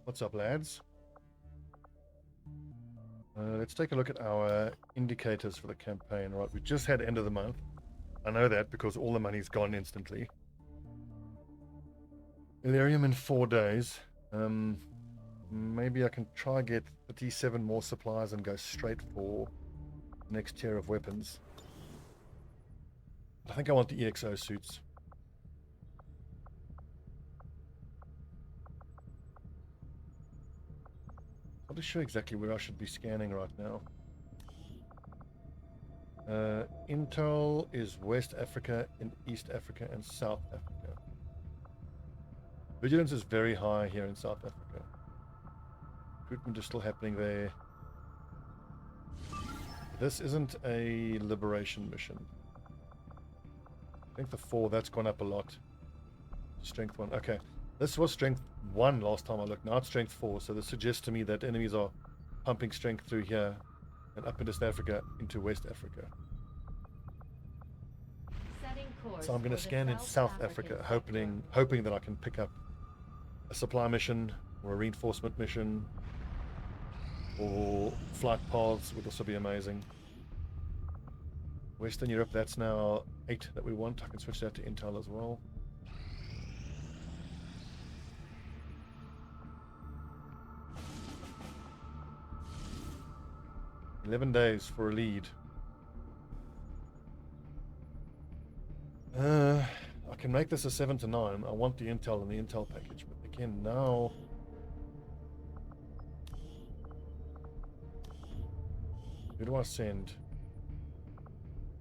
What's up, lads? Let's take a look at our indicators for the campaign. Right, we just had end of the month. I know that because all the money's gone instantly. Illyrium in 4 days. Maybe I can try get 37 more supplies and go straight for the next tier of weapons. I think I want the EXO suits. Not sure exactly where I should be scanning right now. Intel is West Africa and East Africa and South Africa. Vigilance is very high here in South Africa. Recruitment is still happening there. This isn't a liberation mission. I think the 4, that's gone up a lot. Strength 1, okay. This was strength 1 last time I looked. Now it's strength 4, so this suggests to me that enemies are pumping strength through here and up into East Africa into West Africa. So I'm going to scan in South Africa, hoping that I can pick up a supply mission or a reinforcement mission or flight paths would also be amazing. Western Europe, that's now 8 that we want. I can switch that to Intel as well. $11 days for a lead. I can make this a 7 to 9. I want the Intel and the Intel package, but again, now who do I send?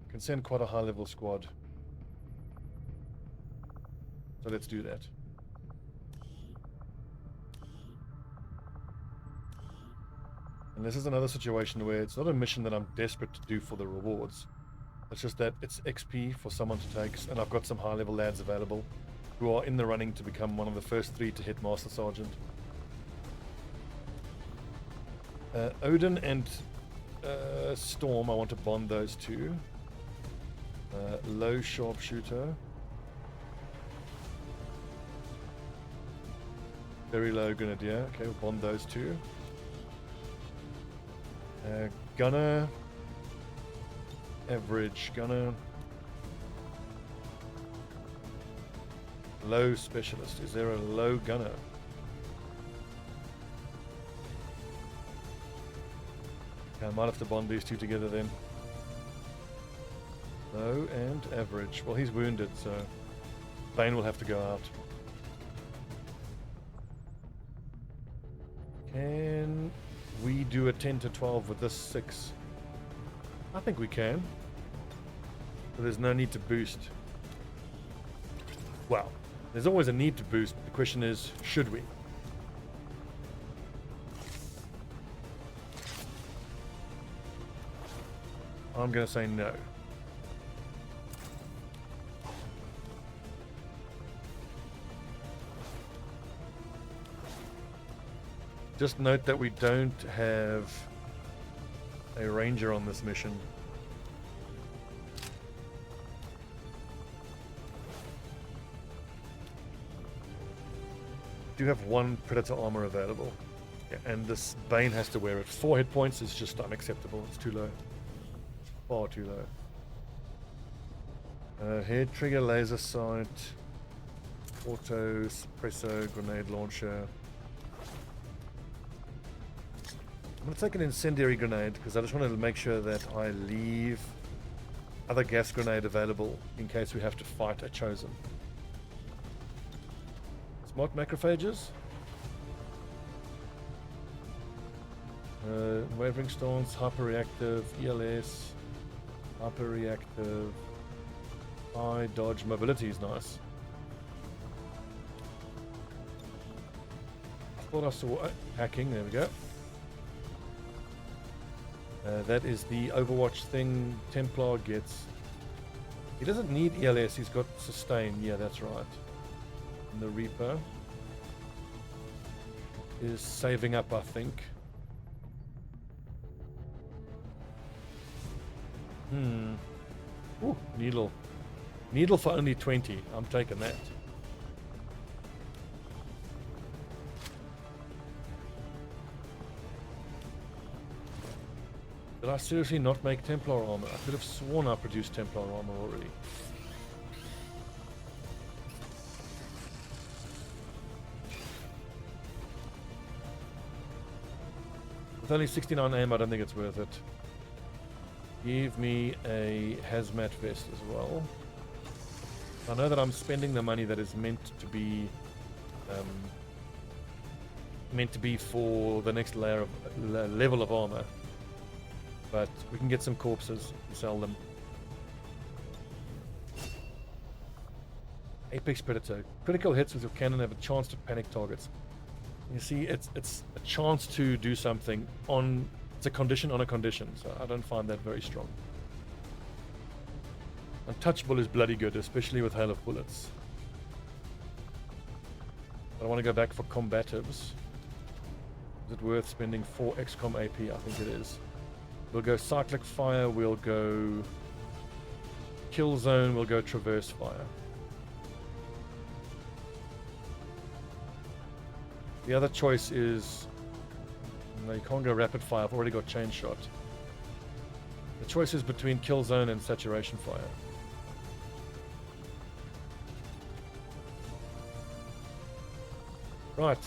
I can send quite a high level squad. So let's do that. And this is another situation where it's not a mission that I'm desperate to do for the rewards. It's just that it's XP for someone to take, and I've got some high level lads available who are in the running to become one of the first 3 to hit Master Sergeant. Odin and Storm, I want to bond those 2. Low Sharpshooter. Very low Grenadier. Okay, we'll bond those 2. Gunner. Average Gunner. Low Specialist. Is there a low Gunner? Okay, I might have to bond these 2 together then. Low and average. Well, he's wounded, so Bane will have to go out. Can we do a 10 to 12 with this 6? I think we can. But there's no need to boost. Well, there's always a need to boost. The question is, should we? I'm going to say no. Just note that we don't have a ranger on this mission. Do have 1 predator armor available. Yeah, and this Bane has to wear it. 4 hit points is just unacceptable. It's too low. Far too low. Head trigger, laser sight, auto, suppressor, grenade launcher. I'm going to take an incendiary grenade because I just want to make sure that I leave other gas grenade available in case we have to fight a chosen. Smart macrophages. Wavering stance, hyperreactive, ELS, hyperreactive, high dodge, mobility is nice. I thought I saw hacking, there we go. That is the Overwatch thing Templar gets. He doesn't need ELS, he's got sustain. Yeah, that's right. And the Reaper is saving up, I think. Ooh, needle. Needle for only 20. I'm taking that. Did I seriously not make Templar armor? I could have sworn I produced Templar armor already. With only 69 aim, I don't think it's worth it. Give me a hazmat vest as well. I know that I'm spending the money that is meant to be for the next layer of level of armor, but we can get some corpses and sell them. Apex Predator. Critical hits with your cannon have a chance to panic targets. You see, it's a chance to do something on. It's a condition on a condition, so I don't find that very strong. Untouchable is bloody good, especially with hail of bullets. I want to go back for combatives. Is it worth spending 4 XCOM AP? I think it is. We'll go cyclic fire, we'll go kill zone, we'll go traverse fire. The other choice is, no, you can't go rapid fire. I've already got chain shot. The choice is between kill zone and saturation fire. Right.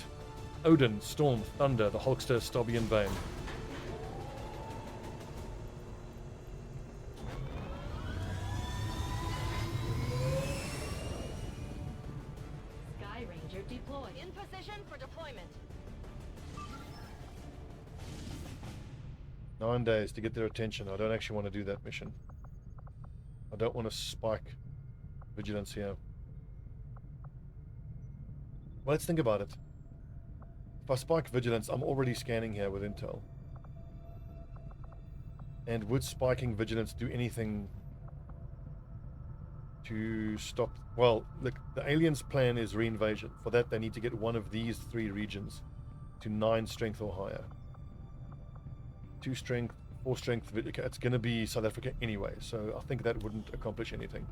Odin, Storm, Thunder, the Hulkster, Stobbie and Bane. Sky Ranger deployed. In position for deployment. 9 days to get their attention. I don't actually want to do that mission. I don't want to spike vigilance here. Well, let's think about it. If I spike vigilance, I'm already scanning here with intel. And would spiking vigilance do anything to stop... Well, look, the aliens' plan is reinvasion. For that, they need to get one of these 3 regions to 9 strength or higher. 2 strength, 4 strength. Okay, it's going to be South Africa anyway, so I think that wouldn't accomplish anything.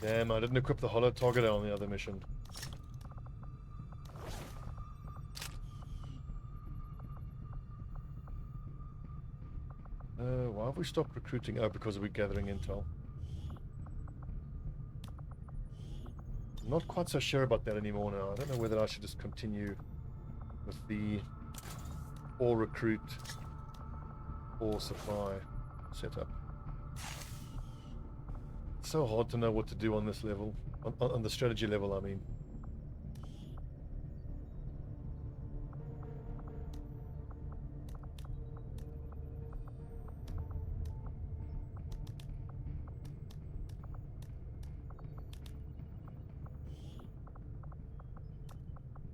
Damn, I didn't equip the holo target on the other mission. Why have we stopped recruiting? Oh, because we're gathering intel. I'm not quite so sure about that anymore now. I don't know whether I should just continue with the or recruit or supply setup. It's so hard to know what to do on this level, on the strategy level, I mean.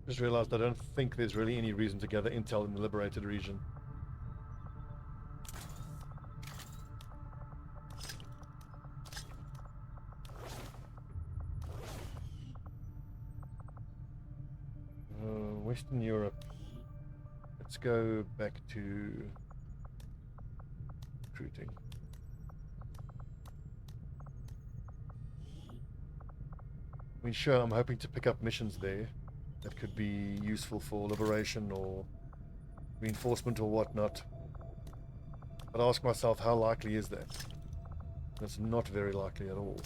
Just realized I don't think there's really any reason to gather intel in the liberated region. Western Europe. Let's go back to recruiting. I mean, sure, I'm hoping to pick up missions there that could be useful for liberation or reinforcement or whatnot. But I ask myself, how likely is that? It's not very likely at all.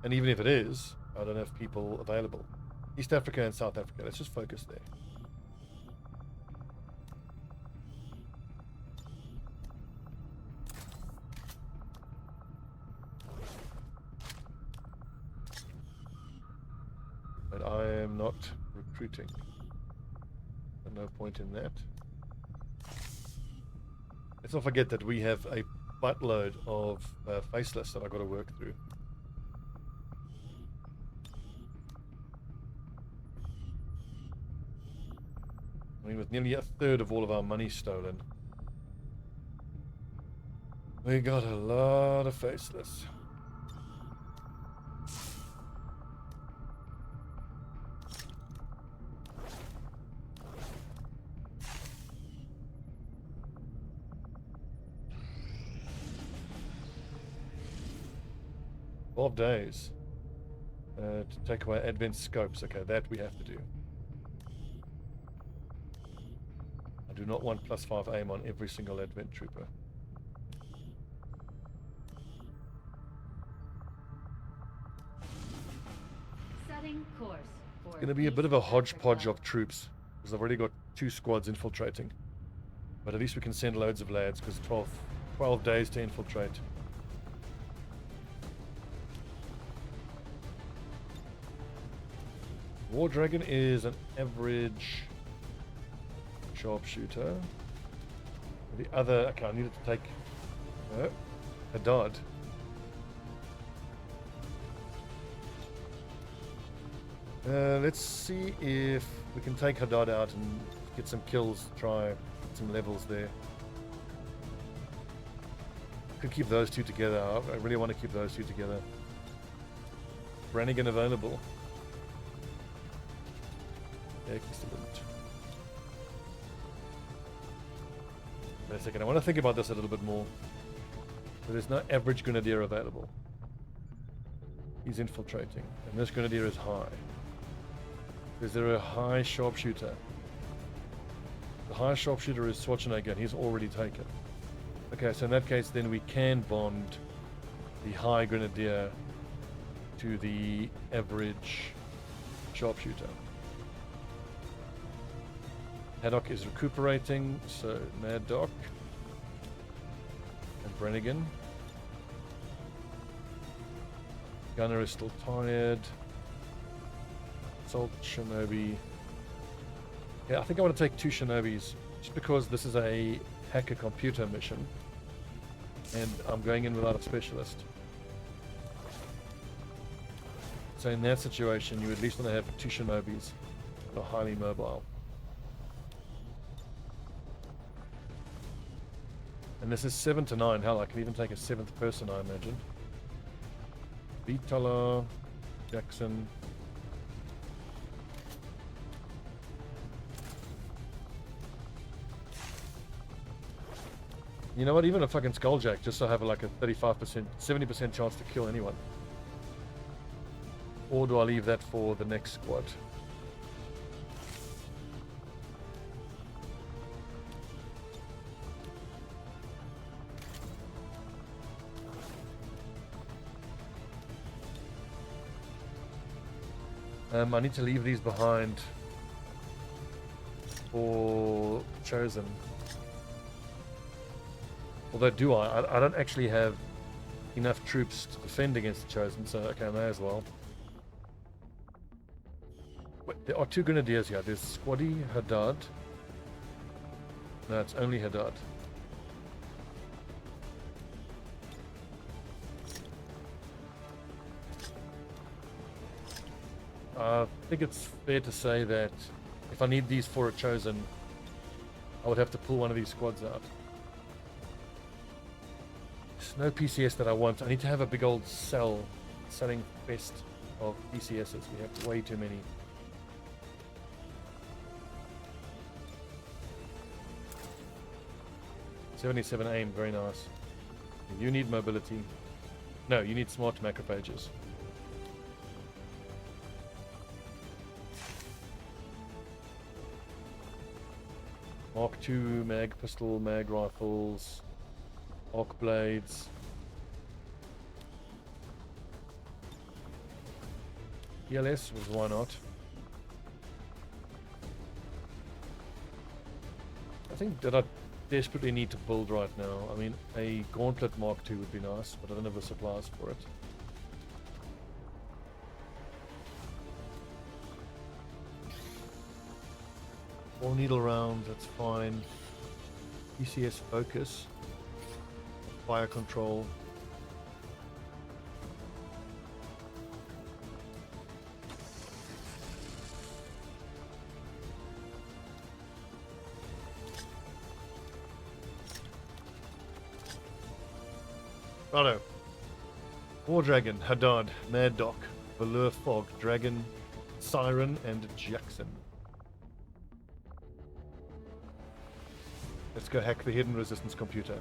And even if it is, I don't have people available. East Africa and South Africa, let's just focus there. But I am not recruiting. No point in that. Let's not forget that we have a buttload of faceless that I've got to work through. I mean, with nearly a third of all of our money stolen, we got a lot of faceless. 12 days. To take away advent scopes. Okay, that we have to do. I do not want +5 aim on every single advent trooper. Setting course for It's going to be a bit of a hodgepodge of troops, because I've already got 2 squads infiltrating. But at least we can send loads of lads, because 12 days to infiltrate. War Dragon is an average sharpshooter. The other, okay, I needed to take Haddad. Let's see if we can take Haddad out and get some kills, try some levels there. Could keep those 2 together. I really want to keep those 2 together. Brannigan available. Excellent. Wait a second, I want to think about this a little bit more. So there's no average grenadier available. He's infiltrating, and this grenadier is high. Is there a high sharpshooter? The high sharpshooter is Schwarzenegger, and he's already taken. Okay, so in that case, then we can bond the high grenadier to the average sharpshooter. Haddock is recuperating, so Mad Doc and Brannigan. Gunner is still tired. Assault Shinobi. Yeah, I think I want to take 2 Shinobis, just because this is a hacker computer mission, and I'm going in without a specialist. So in that situation, you at least want to have 2 Shinobis that are highly mobile. And this is 7 to 9. Hell, I can even take a 7th person, I imagine. Vitala, Jackson. You know what? Even a fucking Skulljack, just so I have like a 35%, 70% chance to kill anyone. Or do I leave that for the next squad? I need to leave these behind for Chosen. Although, do I? I don't actually have enough troops to defend against the Chosen, so okay, I may as well. Wait, there are 2 grenadiers here. There's Squaddy, Haddad. No, it's only Haddad. I think it's fair to say that if I need these for a Chosen, I would have to pull one of these squads out. There's no PCS that I want. I need to have a big old selling fest of PCSs. We have way too many. .77 aim, very nice. You need mobility. No, you need smart macrophages. Mark II, mag pistol, mag rifles, arc blades. ELS was why not? I think that I desperately need to build right now. I mean, a gauntlet Mark II would be nice, but I don't have the supplies for it. All needle rounds, that's fine. PCS focus. Fire control. Righto. War Dragon, Haddad, Mad Doc, Valur Fog, Dragon, Siren, and Jackson. Let's go hack the hidden resistance computer.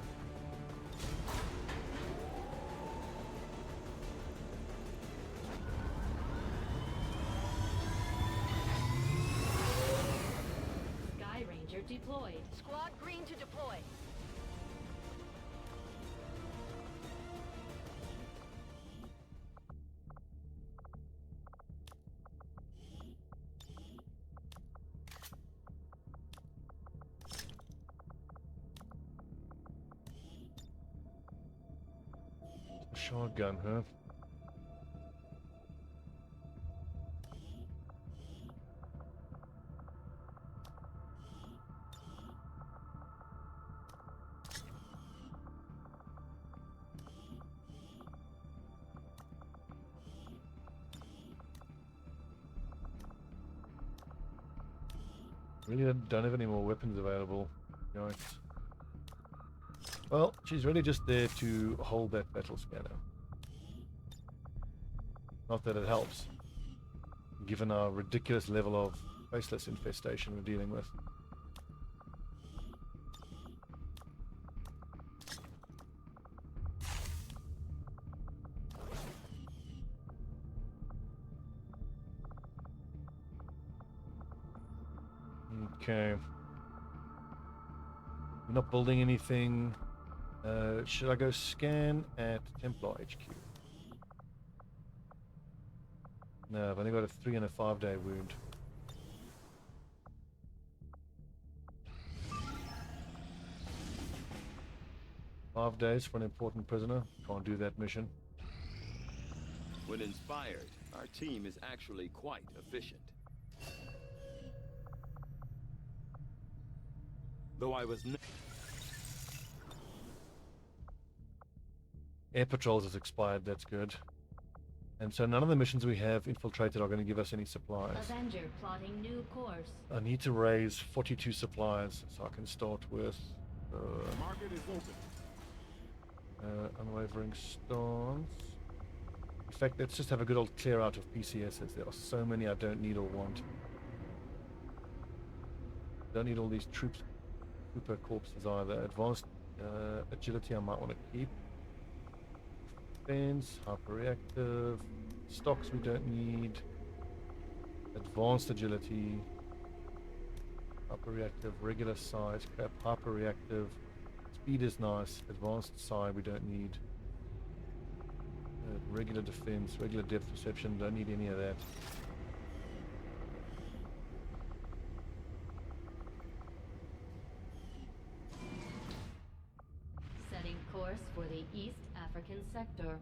deployed. Squad green to deploy. A shotgun, huh? Really don't have any more weapons available. Yikes. Well, she's really just there to hold that battle scanner. Not that it helps, given our ridiculous level of faceless infestation we're dealing with. Okay. We're not building anything. Should I go scan at Templar HQ? No, I've only got a 3 and a 5-day wound. Five days for an important prisoner. Can't do that mission. When inspired, our team is actually quite efficient. Though I was Air patrols has expired, that's good. And so none of the missions we have infiltrated are going to give us any supplies. Avenger plotting new course. I need to raise 42 supplies so I can start with market is open. unwavering stance. In fact, let's just have a good old clear out of PCSs. There are so many I don't need or want. Don't need all these trooper corpses either. Advanced agility I might want to keep. Defense, hyperreactive, stocks we don't need. Advanced agility, hyperreactive, regular size, crap, hyperreactive. Speed is nice. Advanced side we don't need. Regular defense, regular depth perception, don't need any of that. Setting course for the East African sector.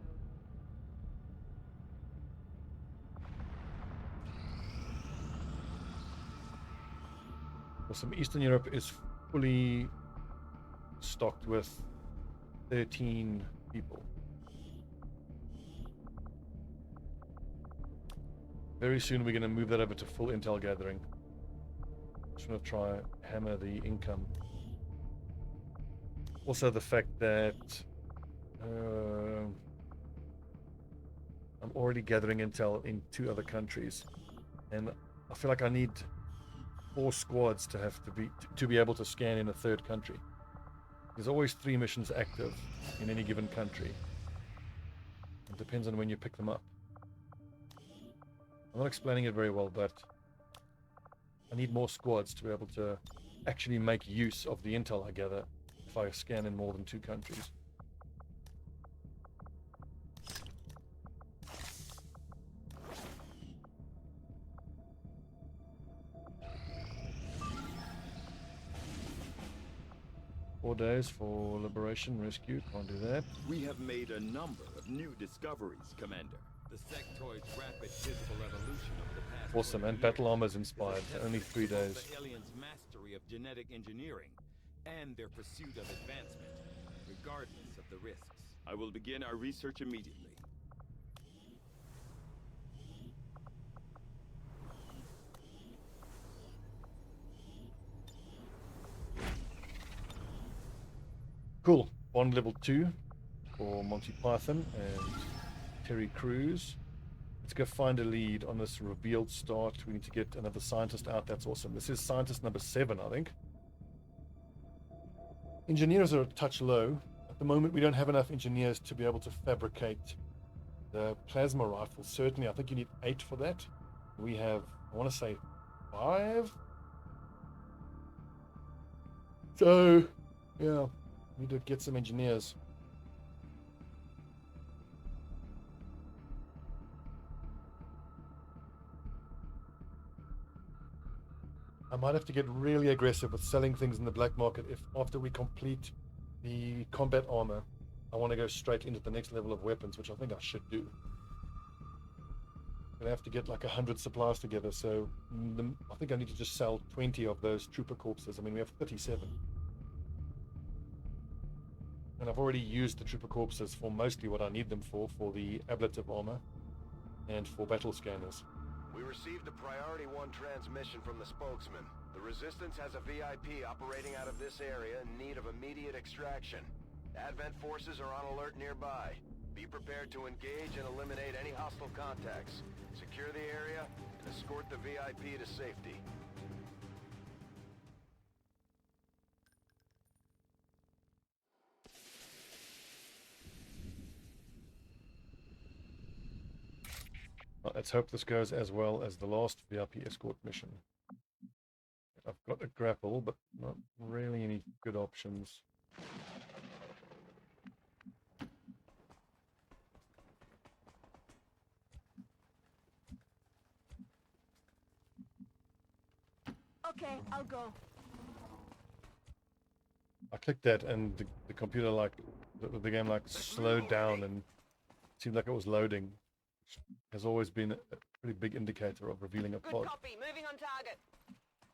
Awesome. Eastern Europe is fully stocked with 13 people. Very soon we're going to move that over to full intel gathering. Just want to try hammer the income. Also the fact that I'm already gathering intel in 2 other countries, and I feel like I need 4 squads to be able to scan in a 3rd country. There's always 3 missions active in any given country. It depends on when you pick them up. I'm not explaining it very well, but I need more squads to be able to actually make use of the intel I gather if I scan in more than 2 countries. Four days for liberation, rescue, can't do that. We have made a number of new discoveries, Commander. The sectoid's rapid physical evolution of the past. Awesome, and battle armor's inspired. Only 3 days. The aliens' mastery of genetic engineering and their pursuit of advancement, regardless of the risks. I will begin our research immediately. Cool. Bond level 2 for Monty Python and Terry Crews. Let's go find a lead on this revealed start. We need to get another scientist out. That's awesome. This is scientist number 7, I think. Engineers are a touch low. At the moment, we don't have enough engineers to be able to fabricate the plasma rifle. Certainly, I think you need 8 for that. We have, I want to say, 5. So, yeah, need to get some engineers. I might have to get really aggressive with selling things in the black market if after we complete the combat armor, I want to go straight into the next level of weapons, which I think I should do. I'm gonna have to get like 100 supplies together, so I think I need to just sell 20 of those trooper corpses. I mean, we have 37. And I've already used the trooper corpses for mostly what I need them for the ablative armor and for battle scanners. We received a Priority 1 transmission from the spokesman. The Resistance has a VIP operating out of this area in need of immediate extraction. Advent forces are on alert nearby. Be prepared to engage and eliminate any hostile contacts. Secure the area and escort the VIP to safety. Well, let's hope this goes as well as the last VIP escort mission. I've got a grapple, but not really any good options. Okay, I'll go. I clicked that and the computer the game slowed down and seemed like it was loading, which has always been a pretty big indicator of revealing a Good pod. copy, moving on target.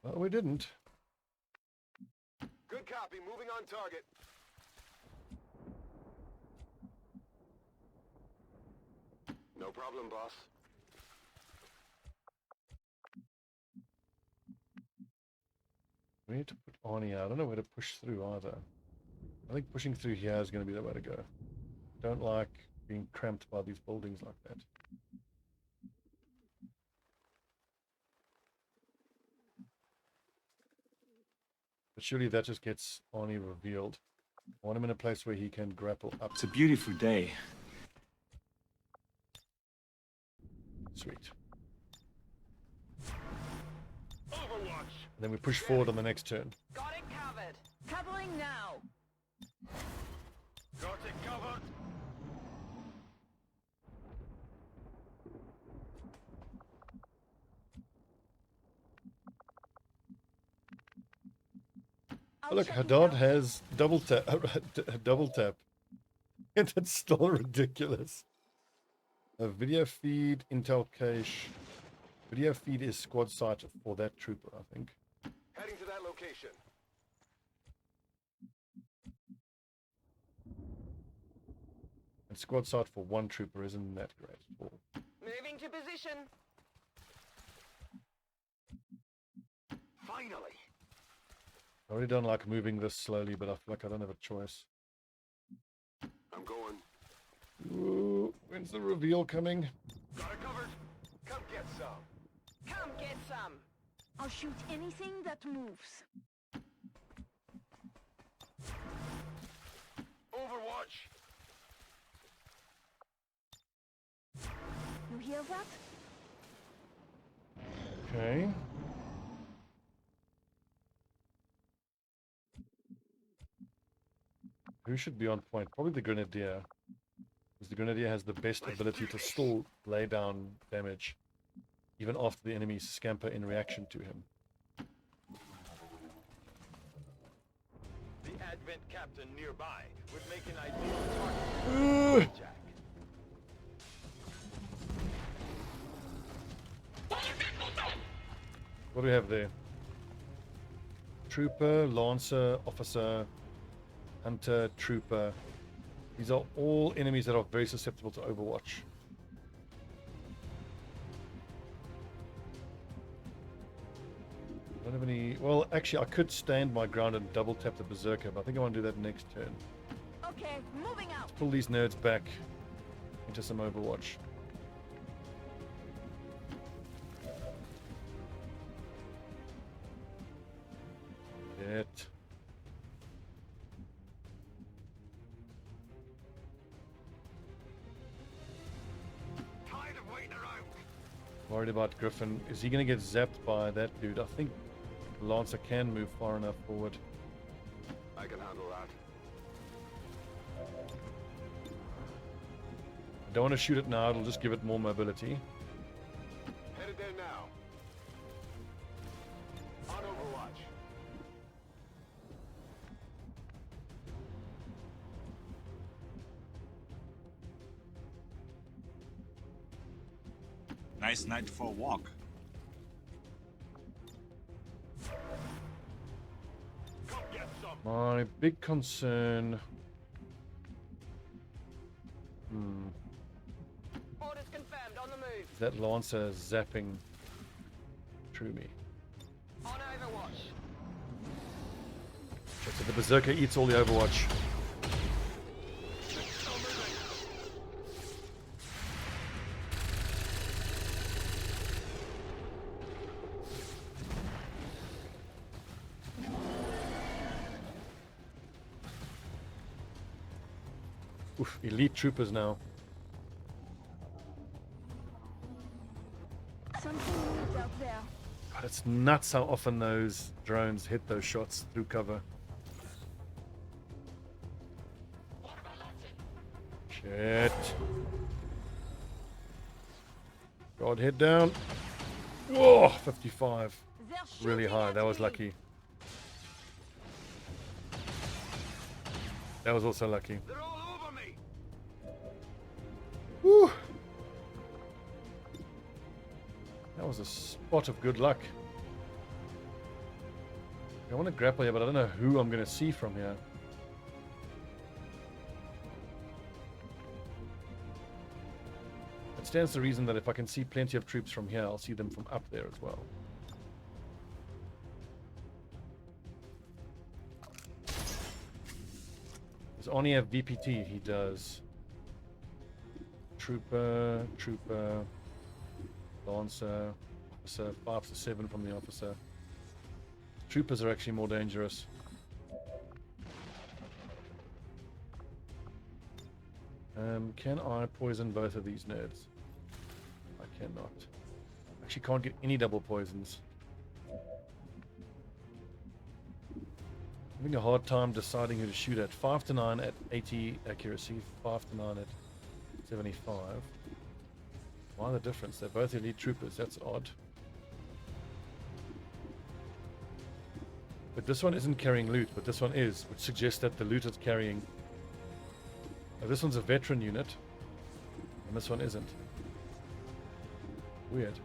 Well, we didn't. Good copy, moving on target. No problem, boss. We need to put Arnie out. I don't know where to push through either. I think pushing through here is going to be the way to go. Don't like being cramped by these buildings like that. But surely that just gets Arnie revealed. I want him in a place where he can grapple up. It's a beautiful day. Sweet. Overwatch! And then we push forward on the next turn. Got it covered. Covering now. Got it covered. I'll Look, check it Haddad out. has double tap, double tap, and it's still ridiculous. A video feed, intel cache. Video feed is squad sight for that trooper, I think. Heading to that location. And squad sight for one trooper isn't that great at all. Moving to position. Finally. I really don't like moving this slowly, but I feel like I don't have a choice. I'm going. Ooh, when's the reveal coming? Got it covered. Come get some. Come get some. I'll shoot anything that moves. Overwatch. You hear that? Okay. Who should be on point? Probably the Grenadier. Because the Grenadier has the best ability to still lay down damage, even after the enemies scamper in reaction to him. The Advent captain nearby would make an ideal target for Jack. What do we have there? Trooper, Lancer, Officer, Hunter, Trooper. These are all enemies that are very susceptible to Overwatch. Don't have any... Well, actually, I could stand my ground and double tap the Berserker, but I think I want to do that next turn. Okay, moving out. Pull these nerds back into some Overwatch. It. Tired of waiting around. Worried about Griffin. Is he going to get zapped by that dude? I think Lancer can move far enough forward. I can handle that. I don't want to shoot it now, it'll just give it more mobility. Headed there now. On overwatch. Nice night for a walk. Come get some. My big concern... Orders confirmed. On the move. is that Lancer zapping through me. On overwatch. So the Berserker eats all the Overwatch. Oof, elite troopers now. Something moved out there. God, it's nuts how often those drones hit those shots through cover. Shit. God, head down. Whoa, 55. They're Really shooting high. at That was me. lucky. That was also lucky. They're all over me. Woo. That was a spot of good luck. I want to grapple here, but I don't know who I'm going to see from here. It stands to reason that if I can see plenty of troops from here, I'll see them from up there as well. Does Oni have VPT? He does. Trooper, Lancer, officer, 5 to 7 from the officer. Troopers are actually more dangerous. Can I poison both of these nerds? I cannot. Actually can't get any double poisons. Having a hard time deciding who to shoot at. 5 to 9 at 80 accuracy, 5 to 9 at 75. Why the difference? They're both elite troopers. That's odd. But this one isn't carrying loot, but this one is, which suggests that the loot is carrying. Oh, this one's a veteran unit, and this one isn't. Weird.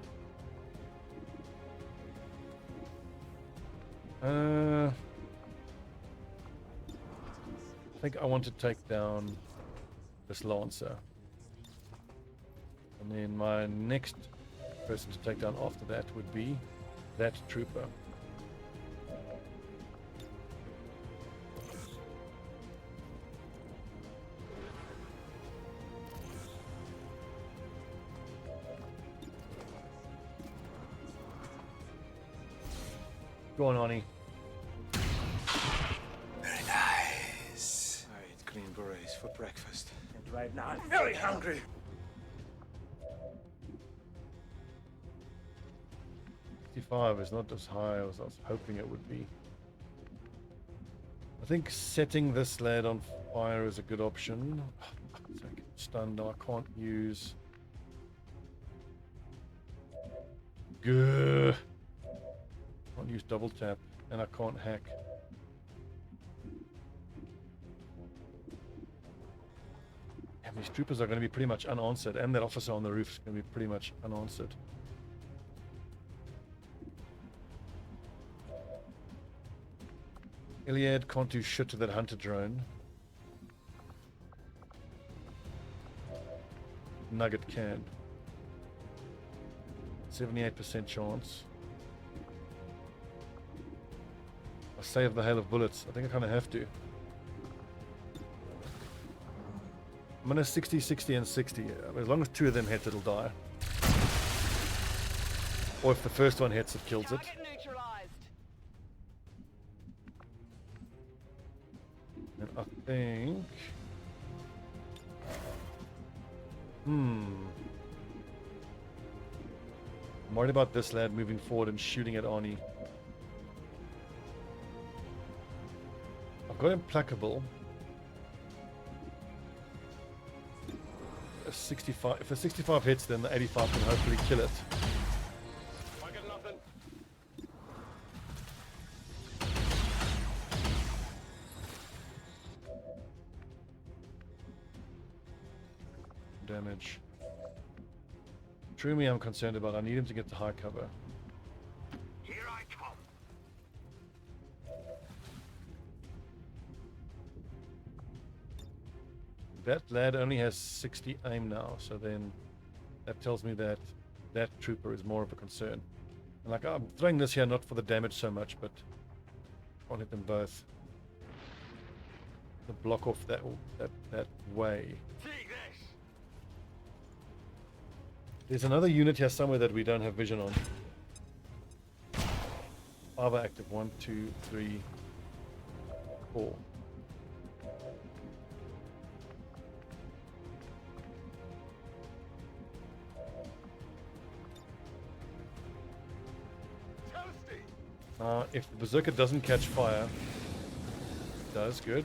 I think I want to take down this Lancer. And then my next person to take down after that would be that trooper. Go on, Oni. Very nice. I ate green berets for breakfast. And right now I'm very hungry. 65 is not as high as I was hoping it would be. I think setting this lad on fire is a good option. Stunned, no, I can't use. Gah. Can't use double tap, and I can't hack. And these troopers are going to be pretty much unanswered, and that officer on the roof is going to be pretty much unanswered. Iliad can't do shit to that hunter drone. Nugget can. 78% chance. I save the hail of bullets. I think I kind of have to. I'm gonna 60, 60, and 60. As long as 2 of them hit, it'll die. Or if the first one hits, it kills it. Target neutralized. And I think... I'm worried about this lad moving forward and shooting at Ani. I got implacable. 65. If a 65 hits, then the 85 can hopefully kill it. I got nothing. Damage. Truly, I'm concerned about. I need him to get to high cover. Here I come. That lad only has 60 aim now, so then that tells me that that trooper is more of a concern. And like, I'm throwing this here not for the damage so much, but I want to hit them both. To block off that way. Take this. There's another unit here somewhere that we don't have vision on. 5 are active. 1, 2, 3, 4. If the Berserker doesn't catch fire, it does, good.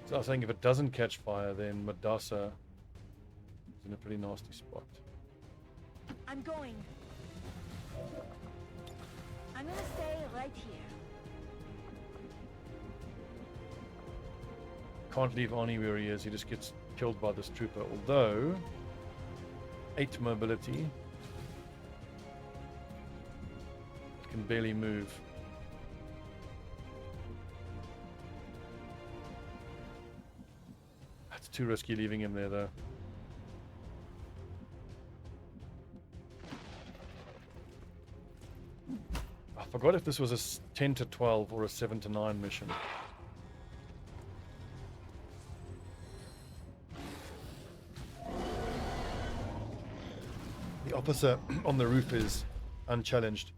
So I was saying if it doesn't catch fire, then Madasa is in a pretty nasty spot. I'm going. I'm gonna stay right here. Can't leave Arnie where he is, he just gets killed by this trooper. Although, 8 mobility. Can barely move. That's too risky leaving him there though. I forgot if this was a 10 to 12 or a 7 to 9 mission. The officer on the roof is unchallenged.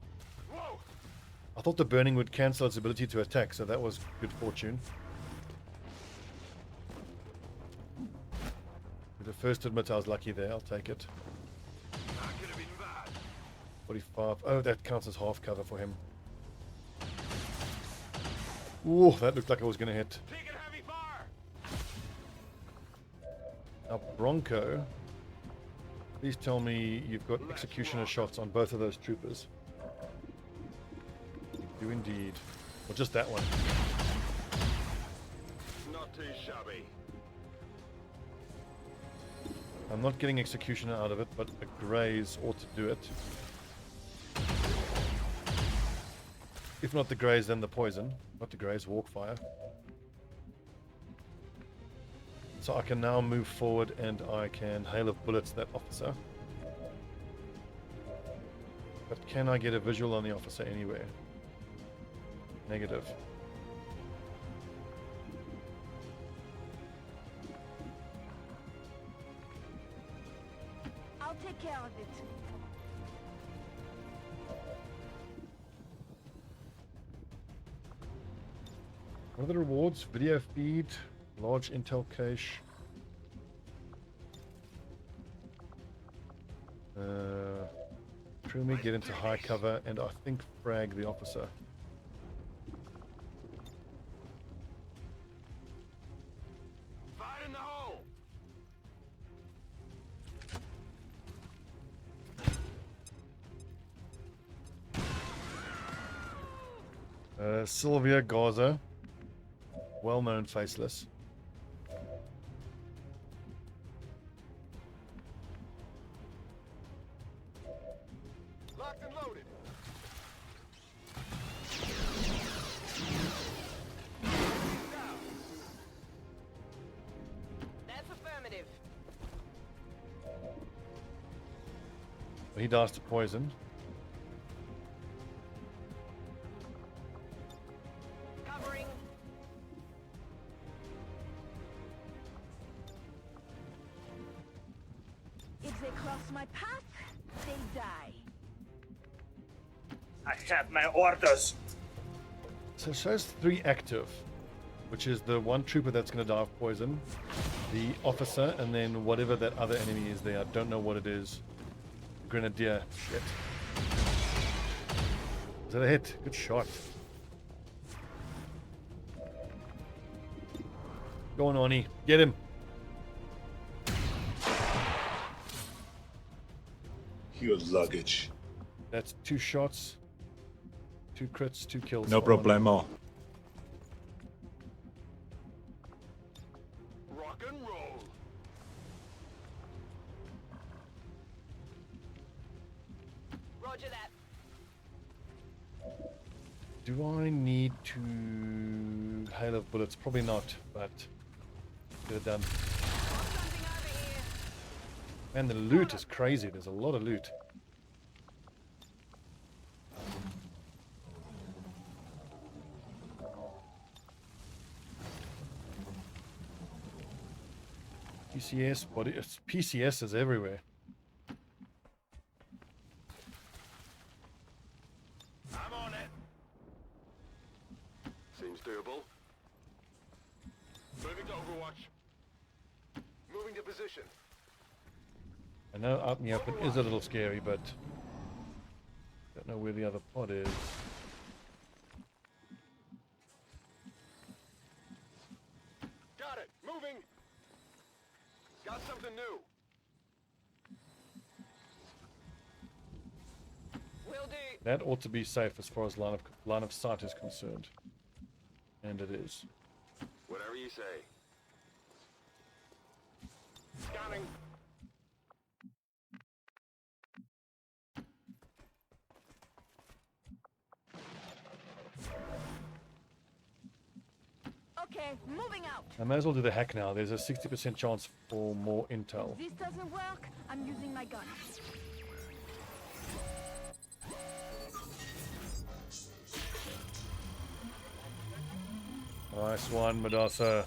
I thought the burning would cancel its ability to attack, so that was good fortune. The first to admit I was lucky there, I'll take it. 45. Oh, that counts as half cover for him. Ooh, that looked like I was going to hit. Now, Bronco, please tell me you've got executioner shots on both of those troopers. You indeed. Or just that one. Not too shabby. I'm not getting executioner out of it, but a graze ought to do it. If not the graze, then the poison. Not the graze, walk fire. So I can now move forward and I can hail of bullets that officer. But can I get a visual on the officer anywhere? Negative. I'll take care of it. What are the rewards? Video feed, large intel cache. Trim me, get into high cover, and I think frag the officer. Sylvia Gaza, well-known faceless. Locked and loaded. That's affirmative. He dies to poison. My path, they die. I have my orders. So it shows 3 active, which is the one trooper that's going to die of poison, the officer, and then whatever that other enemy is there. I don't know what it is. Grenadier. Shit. Is that a hit? Good shot. Go on, Oni. Get him. Huge luggage. That's 2 shots. 2 crits, 2 kills. No for Oni. problemo. Rock and roll. Roger that. Do I need to hail of bullets? Probably not, but get it done. Something over here. Man, the loot is crazy. There's a lot of loot. PCS, body, it's PCS is everywhere. I'm on it. Seems doable. Moving to Overwatch. Moving to position. I know out in the open is a little scary, but don't know where the other pod is. Got it. Moving. Got something new. Will do. That ought to be safe as far as line of sight is concerned, and it is. Whatever you say. Scanning. Okay, moving out. I may as well do the hack now. There's a 60% chance for more intel. This doesn't work. I'm using my gun. Nice one, Madasa.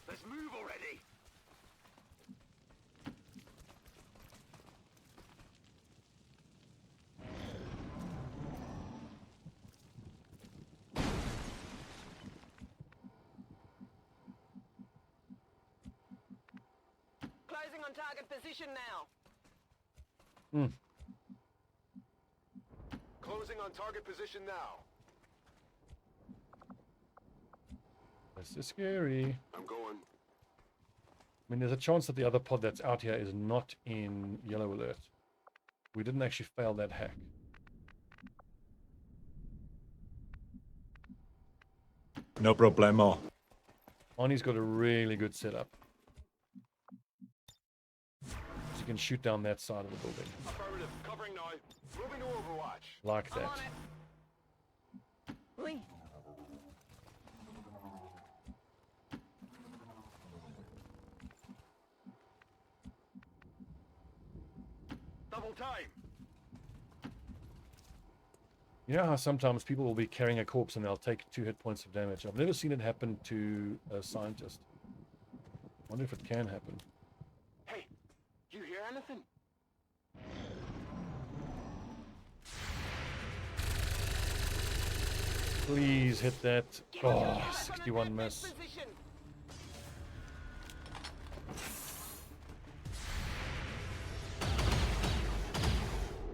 Let's move already. Closing on target position now. Closing on target position now. This is scary. I'm going. I mean, there's a chance that the other pod that's out here is not in yellow alert. We didn't actually fail that hack. No problemo. Ani's got a really good setup. So you can shoot down that side of the building. Affirmative. Covering now. Moving to Overwatch. Like I'm that. on it. Oui. Double time. You know how sometimes people will be carrying a corpse and they'll take 2 hit points of damage? I've never seen it happen to a scientist. Wonder if it can happen. Hey, you hear anything? Please hit that. Oh, Back on 61 advanced miss. position.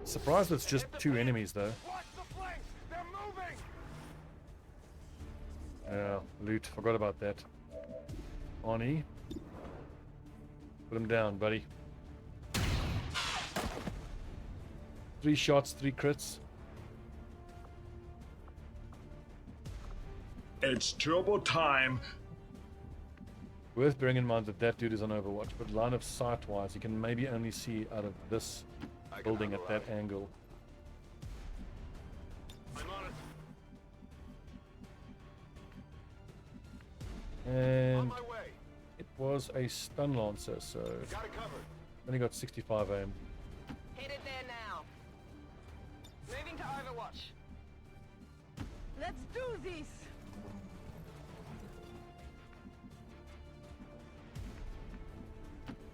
Surprised it's just 2 enemies though. Watch the flanks. They're moving. Yeah, loot. Forgot about that. Ani. Put him down, buddy. 3 shots, 3 crits. It's turbo time. Worth bearing in mind that that dude is on Overwatch, but line of sight wise, you can maybe only see out of this building at that angle. I'm on it. On And my way. it was a stun lancer, so Got it covered. only got 65 aim. Headed there now. Moving to Overwatch. Let's do this.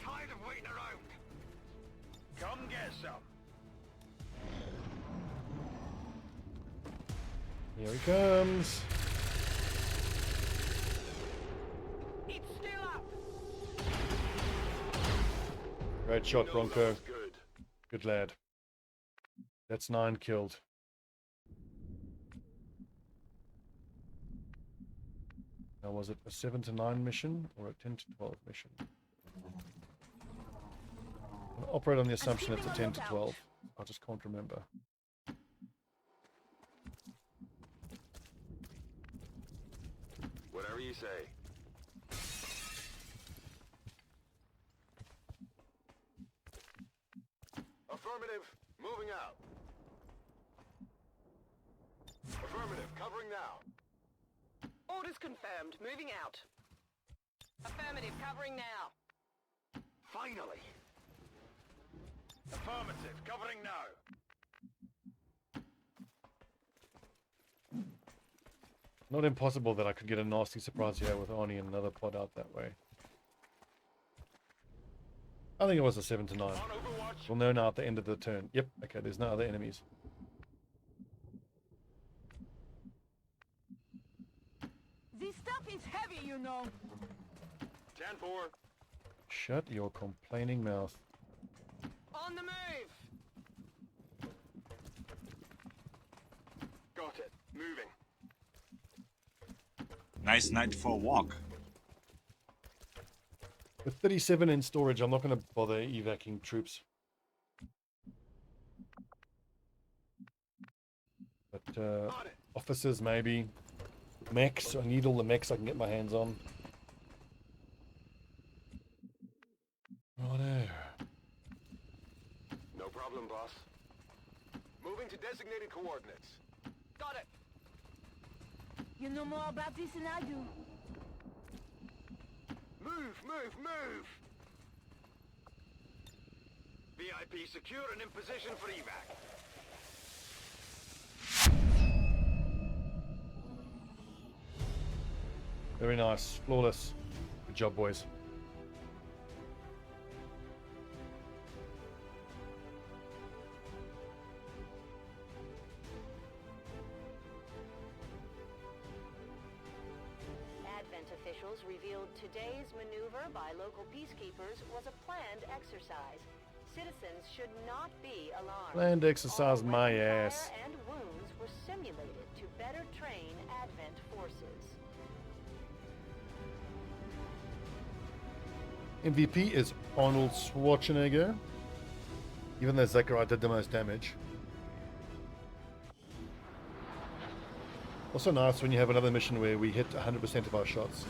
Tired of waiting around. Come get some. Here he comes. It's still up. Great We shot, know Bronco. those good. Good lad. That's 9 killed. Now, was it a 7 to 9 mission or a 10 to 12 mission? I'll operate on the assumption it's a 10 to 12. I just can't remember. Whatever you say. Affirmative. Moving out. Affirmative. Covering now. Orders confirmed. Moving out. Affirmative. Covering now. Finally. Affirmative. Covering now. Not impossible that I could get a nasty surprise here with Arnie and another pod out that way. I think it was a 7 to 9. On Overwatch. We'll know now at the end of the turn. Yep, okay, there's no other enemies. This stuff is heavy, you know. 10-4. Shut your complaining mouth. On the move. Got it. Moving. Nice night for a walk. With 37 in storage, I'm not going to bother evacuating troops. But On it. officers maybe. Mechs, I need all the mechs I can get my hands on. Righto. No problem, boss. Moving to designated coordinates. Got it. You know more about this than I do. Move, move, move! VIP secure and in position for evac. Very nice. Flawless. Good job, boys. Advent officials revealed today's maneuver by local peacekeepers was a planned exercise. Citizens should not be alarmed. Planned exercise All my weapon ass. fire and wounds were simulated to better train Advent forces. MVP is Arnold Schwarzenegger. Even though Zechariah did the most damage. Also nice when you have another mission where we hit 100% of our shots.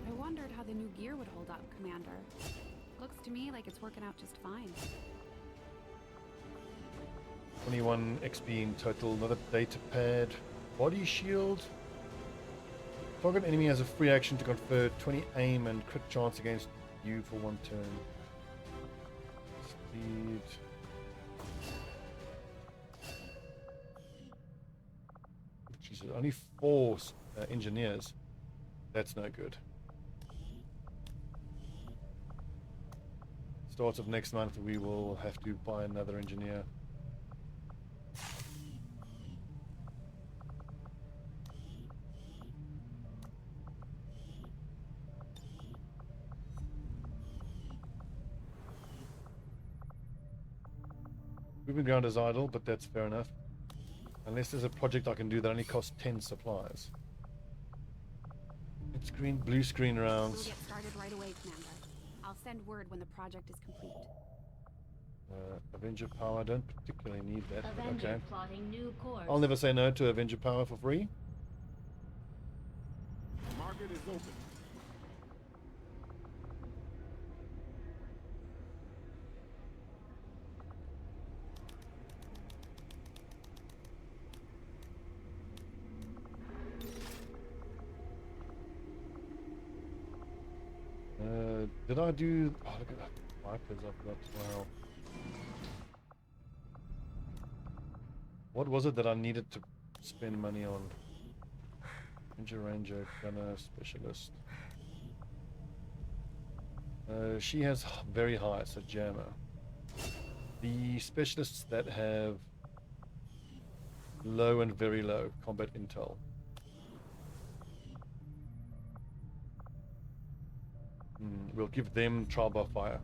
I wondered how the new gear would hold up, Commander. Looks to me like it's working out just fine. 21 XP in total. Another data pad. Body shield. Target enemy has a free action to confer 20 aim and crit chance against you for 1 turn. Speed. Jesus, only 4 engineers. That's no good. Start of next month, we will have to buy another engineer. Moving ground is idle, but that's fair enough. Unless there's a project I can do that only costs 10 supplies. It's green, blue screen We'll rounds. get started right away, Commander. I'll send word when the project is complete. Avenger power, I don't particularly need that, but Avenger okay. plotting new course. I'll never say no to Avenger power for free. Market is open. Did I do... Oh, look at that. Wipers I've got as well. What was it that I needed to spend money on? Ranger, Gunner, Specialist. She has very high, so Jammer. The specialists that have low and very low combat intel. We'll give them trial by fire.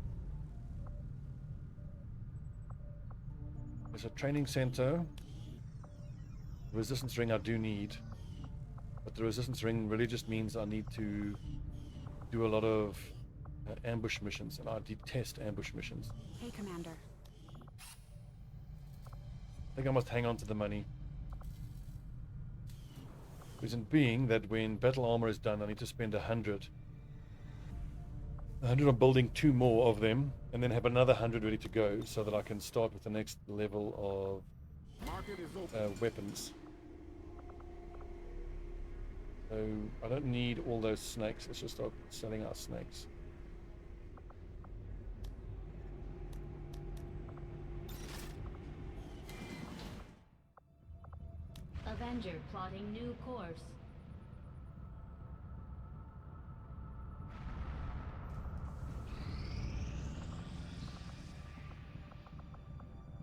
There's a training center. Resistance ring I do need. But the resistance ring really just means I need to do a lot of ambush missions, and I detest ambush missions. Hey, Commander. I think I must hang on to the money. Reason being that when battle armor is done, I need to spend 100. 100 on building 2 more of them, and then have another 100 ready to go, so that I can start with the next level of weapons. So I don't need all those snakes. Let's just start selling our snakes. Avenger plotting new course.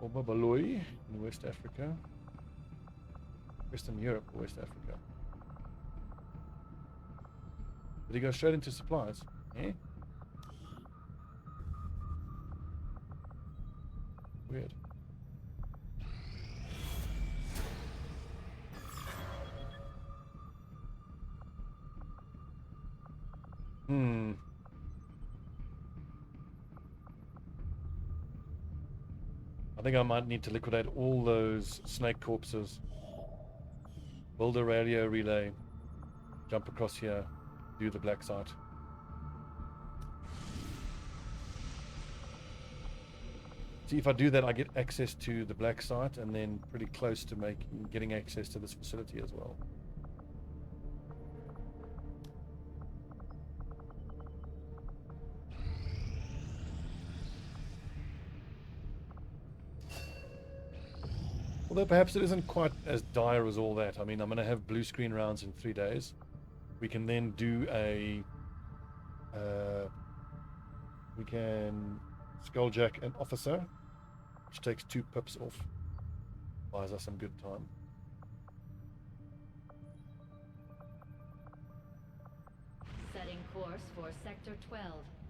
Obabaloi in West Africa. Western Europe, West Africa. Did he go straight into supplies? Eh? Weird. I think I might need to liquidate all those snake corpses. Build a radio relay. Jump across here. Do the black site. See, if I do that, I get access to the black site, and then pretty close to getting access to this facility as well. Although perhaps it isn't quite as dire as all that. I mean, I'm going to have blue screen rounds in 3 days. We can then do a... we can skulljack an officer, which takes 2 pips off. Buys us some good time. Setting course for Sector 12,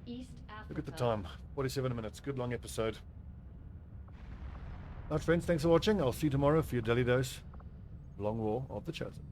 East Africa. Look at the time. 47 minutes. Good long episode. Alright friends, thanks for watching. I'll see you tomorrow for your daily dose. Long War of the Chosen.